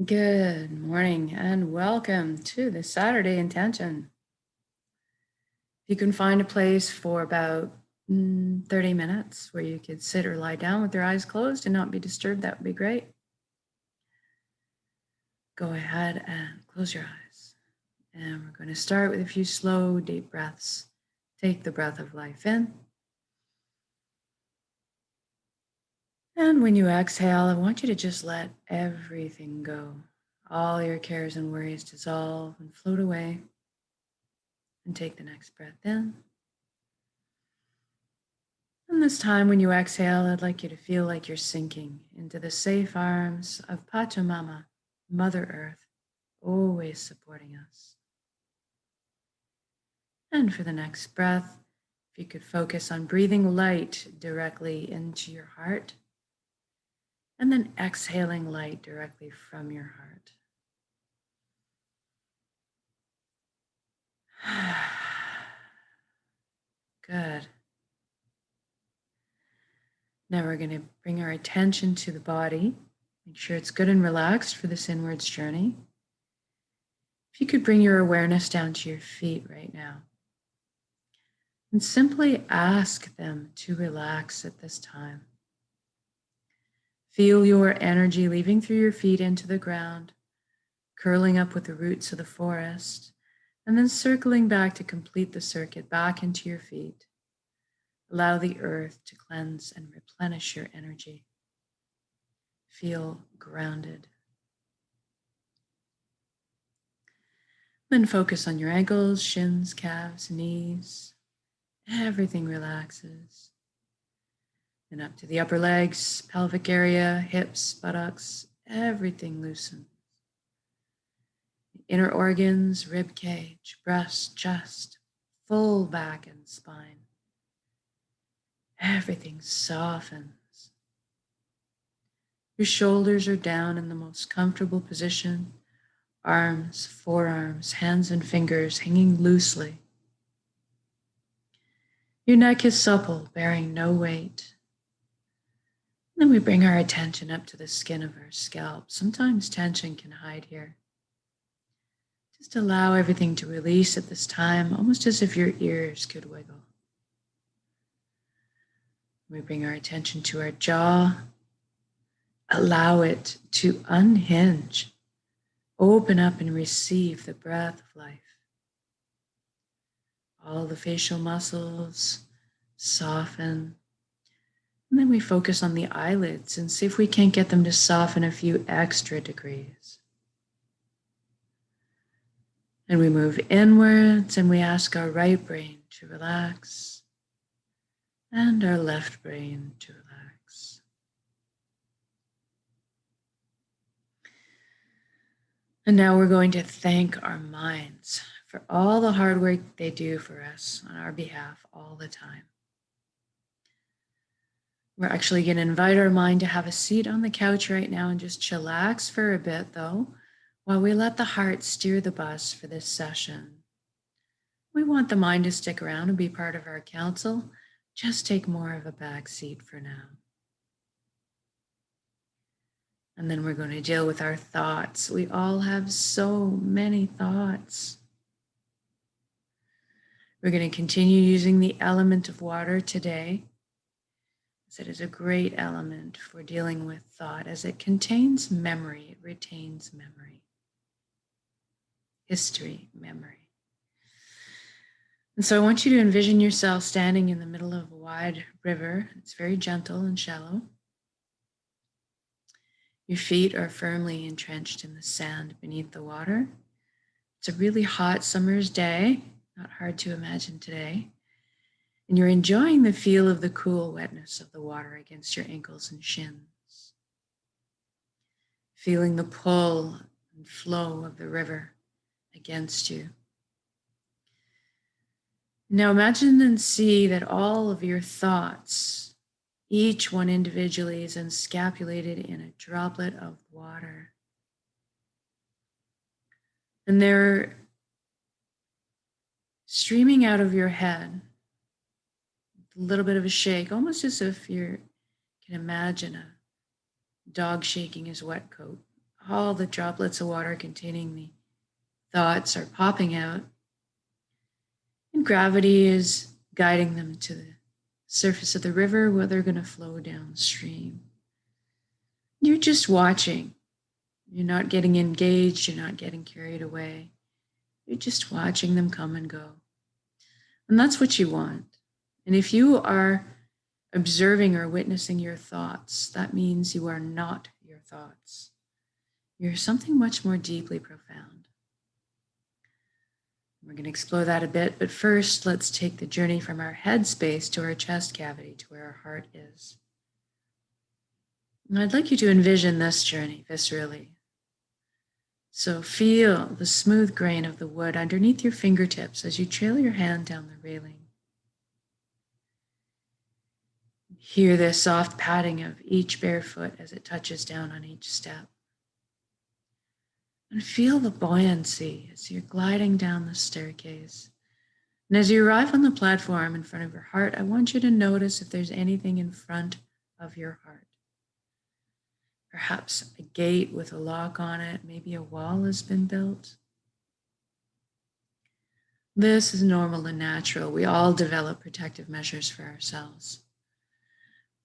Good morning and welcome to the Saturday Intention. If you can find a place for about 30 minutes where you could sit or lie down with your eyes closed and not be disturbed, that would be great. Go ahead and close your eyes. And we're going to start with a few slow, deep breaths. Take the breath of life in. And when you exhale, I want you to just let everything go. All your cares and worries dissolve and float away. And take the next breath in. And this time when you exhale, I'd like you to feel like you're sinking into the safe arms of Pachamama, Mother Earth, always supporting us. And for the next breath, if you could focus on breathing light directly into your heart, and then exhaling light directly from your heart. Good. Now we're going to bring our attention to the body. Make sure it's good and relaxed for this inwards journey. If you could bring your awareness down to your feet right now and simply ask them to relax at this time. Feel your energy leaving through your feet into the ground, curling up with the roots of the forest, and then circling back to complete the circuit back into your feet. Allow the earth to cleanse and replenish your energy. Feel grounded. Then focus on your ankles, shins, calves, knees. Everything relaxes. Then up to the upper legs, pelvic area, hips, buttocks, everything loosens. The inner organs, rib cage, breast, chest, full back and spine. Everything softens. Your shoulders are down in the most comfortable position. Arms, forearms, hands and fingers hanging loosely. Your neck is supple, bearing no weight. Then we bring our attention up to the skin of our scalp. Sometimes tension can hide here. Just allow everything to release at this time, almost as if your ears could wiggle. We bring our attention to our jaw. Allow it to unhinge. Open up and receive the breath of life. All the facial muscles soften. And then we focus on the eyelids and see if we can't get them to soften a few extra degrees. And we move inwards and we ask our right brain to relax and our left brain to relax. And now we're going to thank our minds for all the hard work they do for us on our behalf all the time. We're actually going to invite our mind to have a seat on the couch right now and just chillax for a bit, though, while we let the heart steer the bus for this session. We want the mind to stick around and be part of our council. Just take more of a back seat for now. And then we're going to deal with our thoughts. We all have so many thoughts. We're going to continue using the element of water today, as it is a great element for dealing with thought, as it contains memory, it retains memory, history, memory. And so I want you to envision yourself standing in the middle of a wide river. It's very gentle and shallow. Your feet are firmly entrenched in the sand beneath the water. It's a really hot summer's day, not hard to imagine today. And you're enjoying the feel of the cool wetness of the water against your ankles and shins. Feeling the pull and flow of the river against you. Now imagine and see that all of your thoughts, each one individually, is encapsulated in a droplet of water. And they're streaming out of your head, a little bit of a shake, almost as if you can imagine a dog shaking his wet coat. all the droplets of water containing the thoughts are popping out. And gravity is guiding them to the surface of the river where they're going to flow downstream. You're just watching. You're not getting engaged. You're not getting carried away. You're just watching them come and go. And that's what you want. And if you are observing or witnessing your thoughts, that means you are not your thoughts. You're something much more deeply profound. We're going to explore that a bit, but first, let's take the journey from our head space to our chest cavity, to where our heart is. And I'd like you to envision this journey viscerally. So feel the smooth grain of the wood underneath your fingertips as you trail your hand down the railing. Hear the soft padding of each bare foot as it touches down on each step. And feel the buoyancy as you're gliding down the staircase. And as you arrive on the platform in front of your heart, I want you to notice if there's anything in front of your heart. Perhaps a gate with a lock on it, maybe a wall has been built. This is normal and natural. We all develop protective measures for ourselves.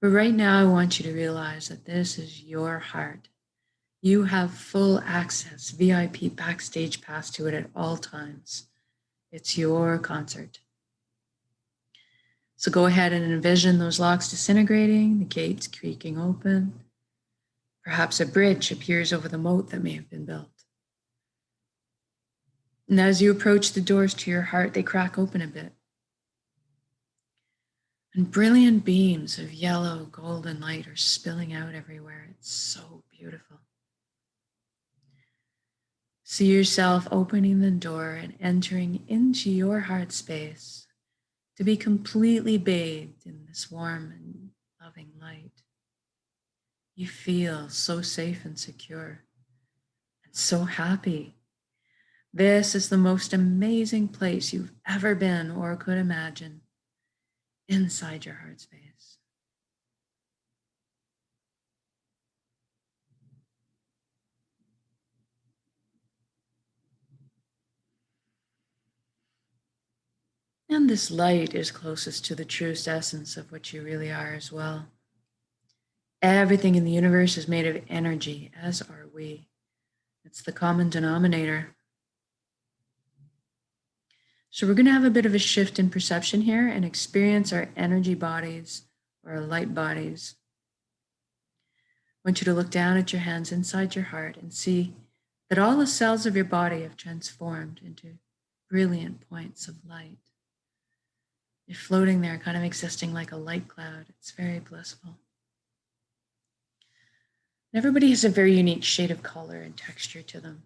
But right now, I want you to realize that this is your heart. You have full access, VIP backstage pass to it at all times. It's your concert. So go ahead and envision those locks disintegrating, the gates creaking open. Perhaps a bridge appears over the moat that may have been built. And as you approach the doors to your heart, they crack open a bit. And brilliant beams of yellow, golden light are spilling out everywhere. It's so beautiful. See yourself opening the door and entering into your heart space to be completely bathed in this warm and loving light. You feel so safe and secure and so happy. This is the most amazing place you've ever been or could imagine, inside your heart space. And this light is closest to the truest essence of what you really are as well. Everything in the universe is made of energy, as are we. It's the common denominator. So we're going to have a bit of a shift in perception here and experience our energy bodies or our light bodies. I want you to look down at your hands inside your heart and see that all the cells of your body have transformed into brilliant points of light. You're floating there, kind of existing like a light cloud. It's very blissful. Everybody has a very unique shade of color and texture to them.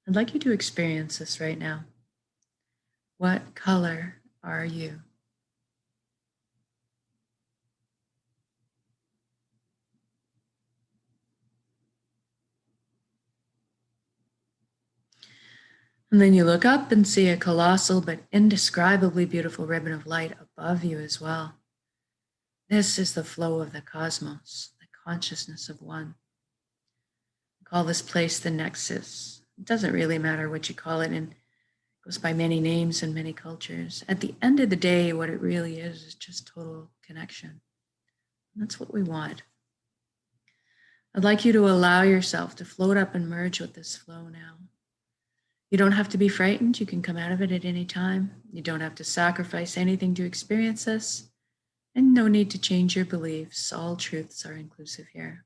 I'd like you to experience this right now. What color are you? And then you look up and see a colossal but indescribably beautiful ribbon of light above you as well. This is the flow of the cosmos, the consciousness of one. Call this place the Nexus. It doesn't really matter what you call it, and it goes by many names in many cultures. At the end of the day, what it really is just total connection. And that's what we want. I'd like you to allow yourself to float up and merge with this flow now. You don't have to be frightened. You can come out of it at any time. You don't have to sacrifice anything to experience this, and no need to change your beliefs. All truths are inclusive here.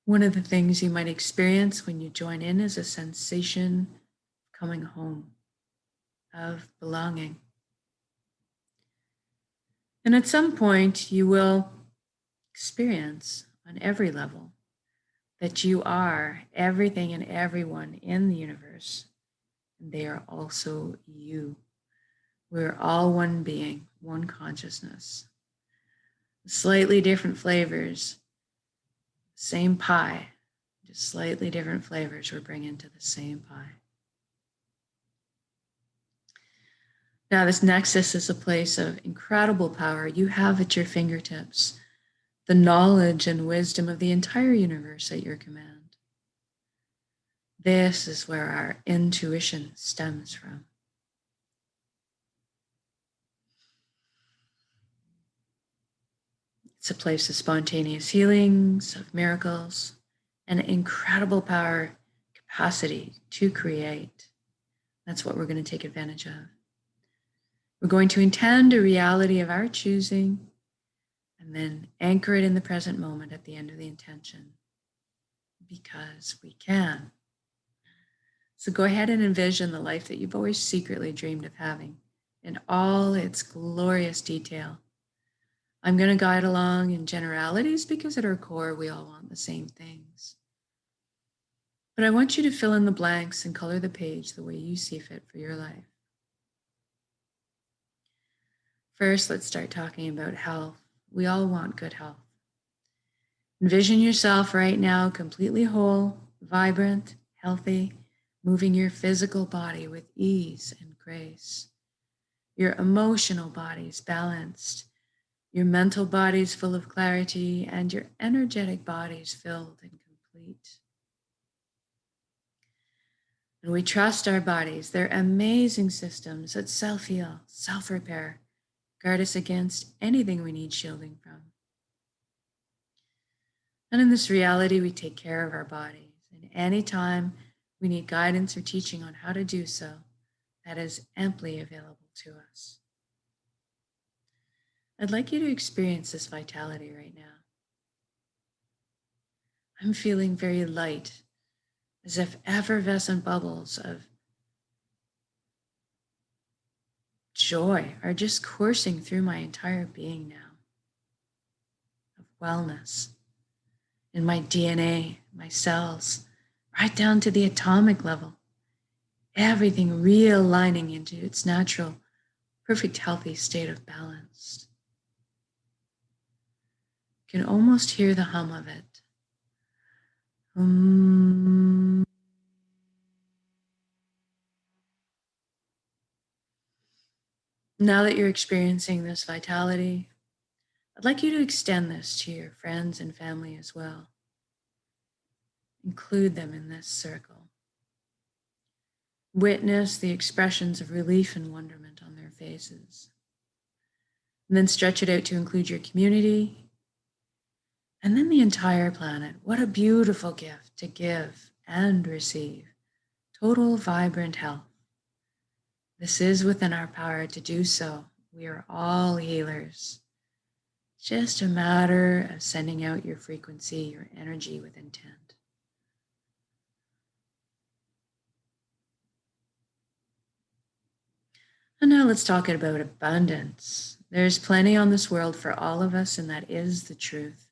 One of the things you might experience when you join in is a sensation of coming home, of belonging. And at some point, you will experience on every level that you are everything and everyone in the universe, and they are also you. We're all one being, one consciousness. Slightly different flavors, same pie, just slightly different flavors we're bringing to the same pie. Now, this nexus is a place of incredible power you have at your fingertips the knowledge and wisdom of the entire universe at your command. This is where our intuition stems from. It's a place of spontaneous healings, of miracles, and incredible power, capacity to create. That's what we're going to take advantage of. We're going to intend a reality of our choosing and then anchor it in the present moment at the end of the intention, because we can. So go ahead and envision the life that you've always secretly dreamed of having in all its glorious detail. I'm going to guide along in generalities because at our core, we all want the same things. But I want you to fill in the blanks and color the page the way you see fit for your life. First, let's start talking about health. We all want good health. Envision yourself right now completely whole, vibrant, healthy, moving your physical body with ease and grace. Your emotional body is balanced. Your mental body is full of clarity, and your energetic body is filled and complete. And we trust our bodies. They're amazing systems that self-heal, self-repair, guard us against anything we need shielding from. And in this reality, we take care of our bodies. And anytime we need guidance or teaching on how to do so, that is amply available to us. I'd like you to experience this vitality right now. I'm feeling very light, as if effervescent bubbles of joy are just coursing through my entire being now, of wellness in my DNA, my cells, right down to the atomic level. Everything realigning into its natural, perfect, healthy state of balance. You can almost hear the hum of it. Now that you're experiencing this vitality, I'd like you to extend this to your friends and family as well. Include them in this circle. Witness the expressions of relief and wonderment on their faces. And then stretch it out to include your community and then the entire planet. What a beautiful gift to give and receive. Total vibrant health. This is within our power to do so. We are all healers. Just a matter of sending out your frequency, your energy with intent. And now let's talk about abundance. There's plenty on this world for all of us, and that is the truth.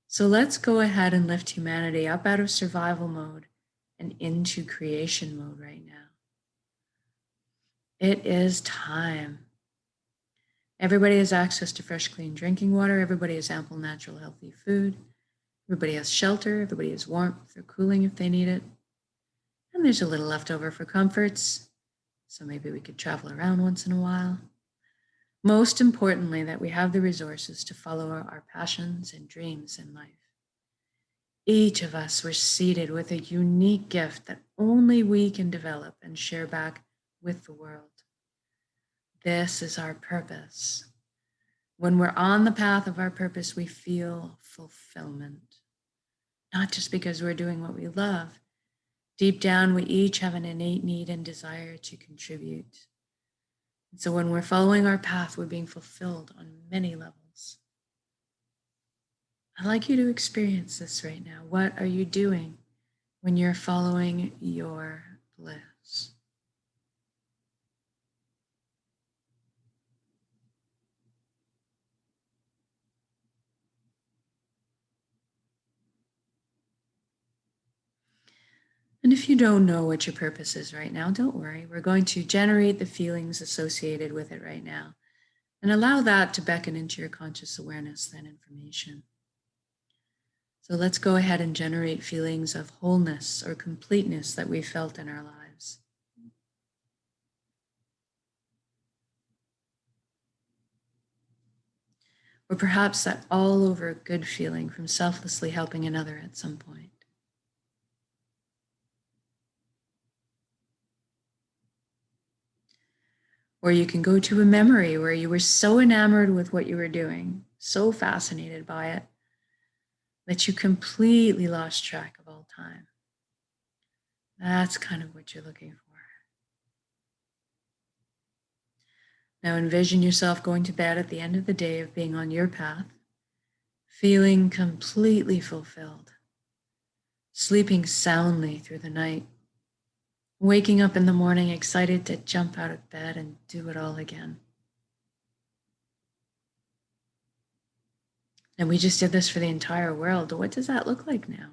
So let's go ahead and lift humanity up out of survival mode and into creation mode right now. It is time. Everybody has access to fresh, clean drinking water. Everybody has ample, natural, healthy food. Everybody has shelter. Everybody has warmth or cooling if they need it. And there's a little left over for comforts. So maybe we could travel around once in a while. Most importantly, that we have the resources to follow our passions and dreams in life. Each of us were seated with a unique gift that only we can develop and share back with the world. This is our purpose. When we're on the path of our purpose, we feel fulfillment. Not just because we're doing what we love. Deep down, we each have an innate need and desire to contribute. And so when we're following our path, we're being fulfilled on many levels. I'd like you to experience this right now. What are you doing when you're following your bliss? And if you don't know what your purpose is right now, don't worry. We're going to generate the feelings associated with it right now and allow that to beckon into your conscious awareness, that information. So let's go ahead and generate feelings of wholeness or completeness that we felt in our lives. Or perhaps that all over good feeling from selflessly helping another at some point. Or you can go to a memory where you were so enamored with what you were doing, so fascinated by it, that you completely lost track of all time. That's kind of what you're looking for. Now envision yourself going to bed at the end of the day of being on your path, feeling completely fulfilled, sleeping soundly through the night, waking up in the morning excited to jump out of bed and do it all again. And we just did this for the entire world. What does that look like now?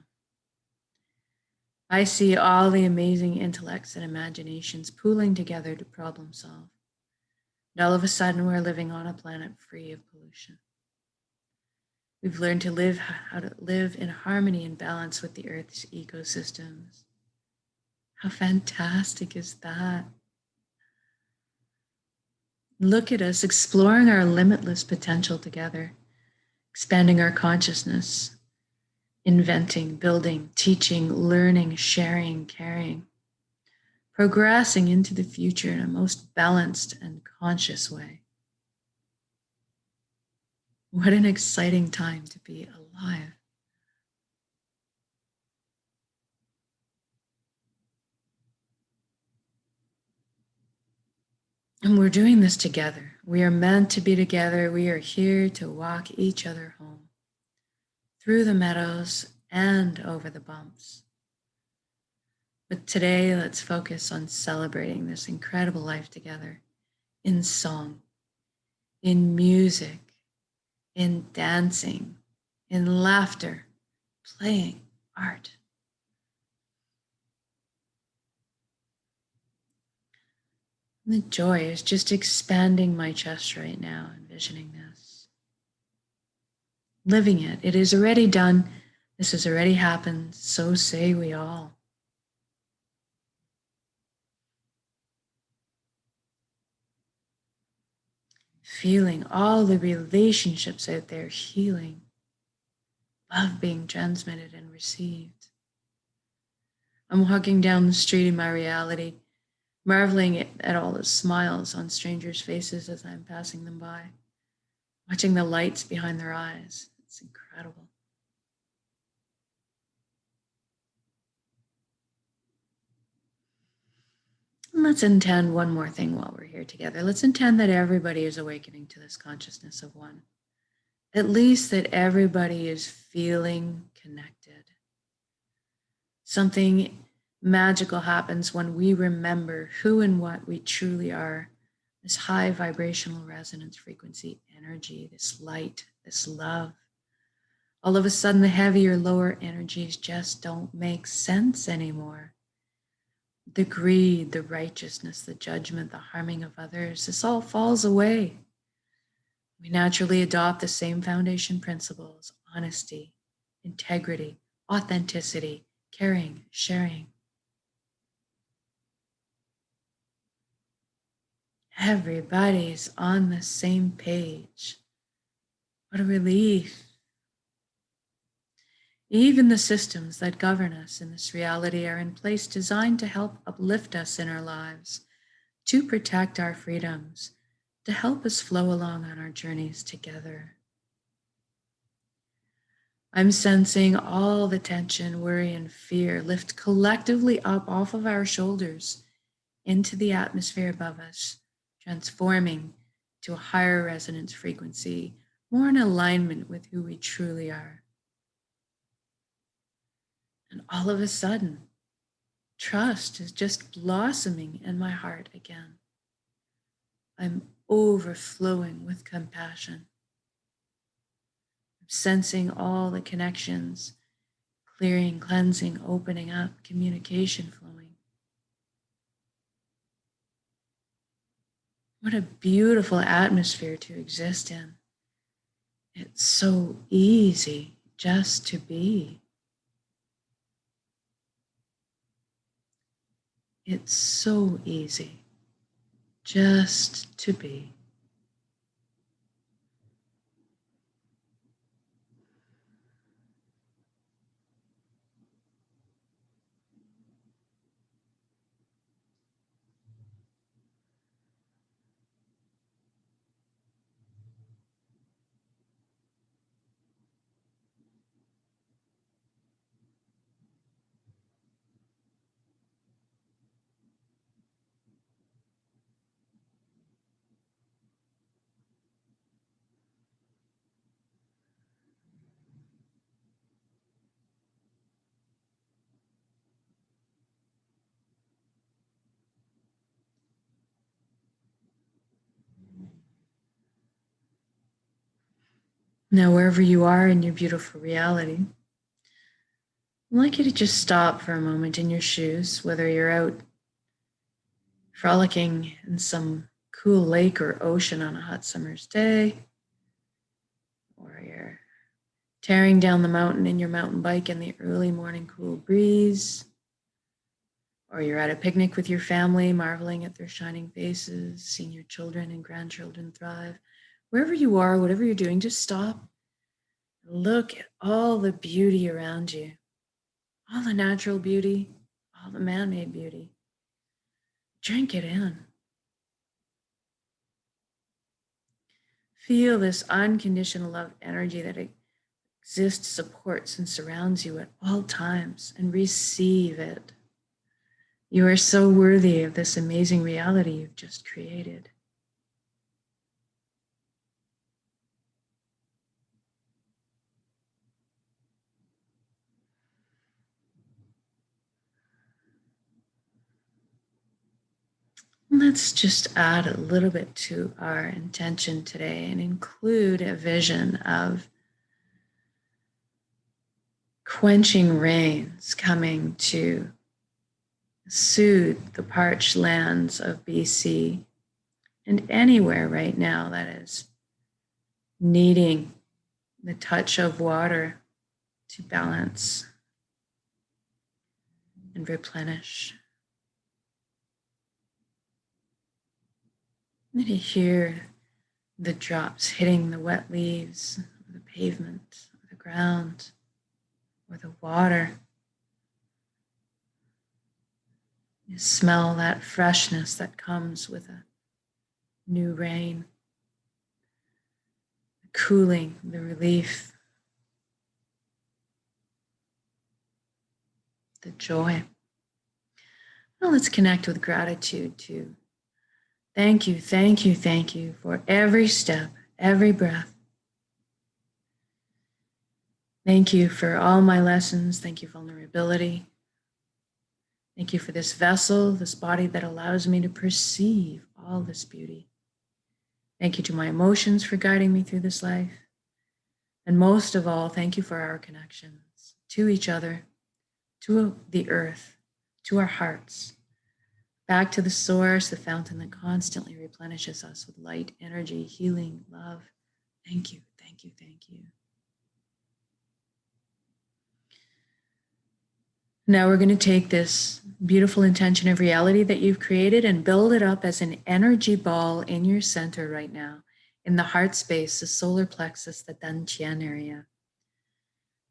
I see all the amazing intellects and imaginations pooling together to problem solve. And all of a sudden, we're living on a planet free of pollution. We've learned how to live in harmony and balance with the Earth's ecosystems. How fantastic is that? Look at us exploring our limitless potential together, expanding our consciousness, inventing, building, teaching, learning, sharing, caring, progressing into the future in a most balanced and conscious way. What an exciting time to be alive. And we're doing this together. We are meant to be together. We are here to walk each other home through the meadows and over the bumps. But today, let's focus on celebrating this incredible life together in song, in music, in dancing, in laughter, playing, art. The joy is just expanding my chest right now, envisioning this. Living it. It is already done. This has already happened. So say we all. Feeling all the relationships out there healing. Love being transmitted and received. I'm walking down the street in my reality, marveling at all the smiles on strangers' faces as I'm passing them by, watching the lights behind their eyes. It's incredible. And let's intend one more thing while we're here together. Let's intend that everybody is awakening to this consciousness of one. At least that everybody is feeling connected. Something magical happens when we remember who and what we truly are. This high vibrational resonance frequency energy, this light, this love. All of a sudden, the heavier, lower energies just don't make sense anymore. The greed, the righteousness, the judgment, the harming of others, this all falls away. We naturally adopt the same foundation principles: honesty, integrity, authenticity, caring, sharing. Everybody's on the same page. What a relief. Even the systems that govern us in this reality are in place designed to help uplift us in our lives, to protect our freedoms, to help us flow along on our journeys together. I'm sensing all the tension, worry, and fear lift collectively up off of our shoulders into the atmosphere above us, transforming to a higher resonance frequency, more in alignment with who we truly are. And all of a sudden, trust is just blossoming in my heart again. I'm overflowing with compassion. I'm sensing all the connections, clearing, cleansing, opening up, communication flowing. What a beautiful atmosphere to exist in. It's so easy just to be. It's so easy just to be. Now, wherever you are in your beautiful reality, I'd like you to just stop for a moment in your shoes, whether you're out frolicking in some cool lake or ocean on a hot summer's day, or you're tearing down the mountain in your mountain bike in the early morning cool breeze, or you're at a picnic with your family, marveling at their shining faces, seeing your children and grandchildren thrive. Wherever you are, whatever you're doing, just stop and look at all the beauty around you, all the natural beauty, all the man-made beauty. Drink it in. Feel this unconditional love energy that exists, supports, and surrounds you at all times, and receive it. You are so worthy of this amazing reality you've just created. Let's just add a little bit to our intention today and include a vision of quenching rains coming to soothe the parched lands of BC and anywhere right now that is needing the touch of water to balance and replenish. And you hear the drops hitting the wet leaves, or the pavement, or the ground, or the water. You smell that freshness that comes with a new rain, the cooling, the relief, the joy. Now let's connect with gratitude too. Thank you, thank you, thank you for every step, every breath. Thank you for all my lessons. Thank you, vulnerability. Thank you for this vessel, this body that allows me to perceive all this beauty. Thank you to my emotions for guiding me through this life. And most of all, thank you for our connections to each other, to the earth, to our hearts, back to the source, the fountain that constantly replenishes us with light, energy, healing, love. Thank you, thank you, thank you. Now we're going to take this beautiful intention of reality that you've created and build it up as an energy ball in your center right now, in the heart space, the solar plexus, the dantian area.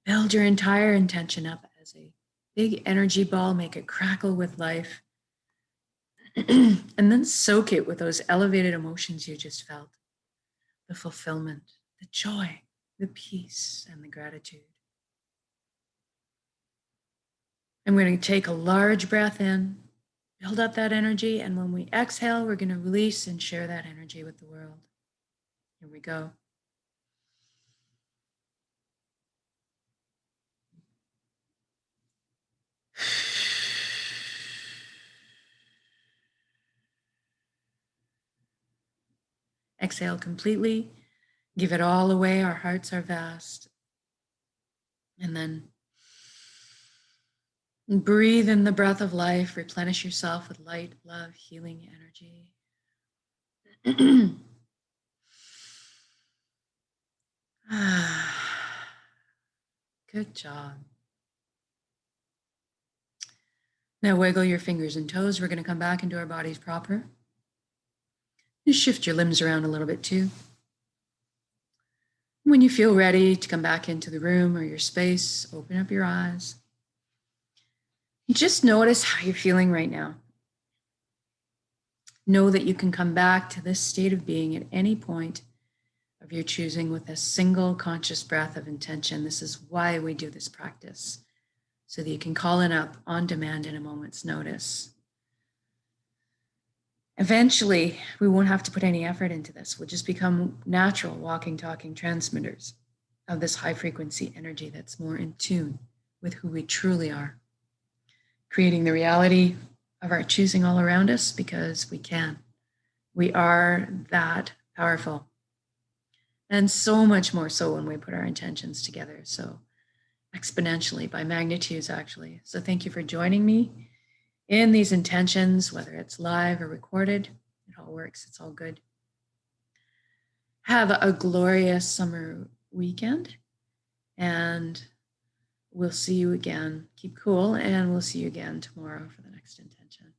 Build your entire intention up as a big energy ball, make it crackle with life, and then soak it with those elevated emotions you just felt, the fulfillment, the joy, the peace, and the gratitude. And we're going to take a large breath in, build up that energy, and when we exhale, we're going to release and share that energy with the world. Here we go. Exhale completely, give it all away. Our hearts are vast. And then breathe in the breath of life, replenish yourself with light, love, healing energy. Good job. Now wiggle your fingers and toes. We're going to come back into our bodies proper. Just shift your limbs around a little bit too. When you feel ready to come back into the room or your space, open up your eyes. Just notice how you're feeling right now. Know that you can come back to this state of being at any point of your choosing with a single conscious breath of intention. This is why we do this practice, so that you can call it up on demand in a moment's notice. Eventually, we won't have to put any effort into this. We'll just become natural walking, talking transmitters of this high frequency energy that's more in tune with who we truly are, creating the reality of our choosing all around us because we can. We are that powerful. And so much more so when we put our intentions together. So exponentially by magnitudes, actually. So thank you for joining me in these intentions, whether it's live or recorded. It all works. It's all good. Have a glorious summer weekend, and we'll see you again. Keep cool, and we'll see you again tomorrow for the next intention.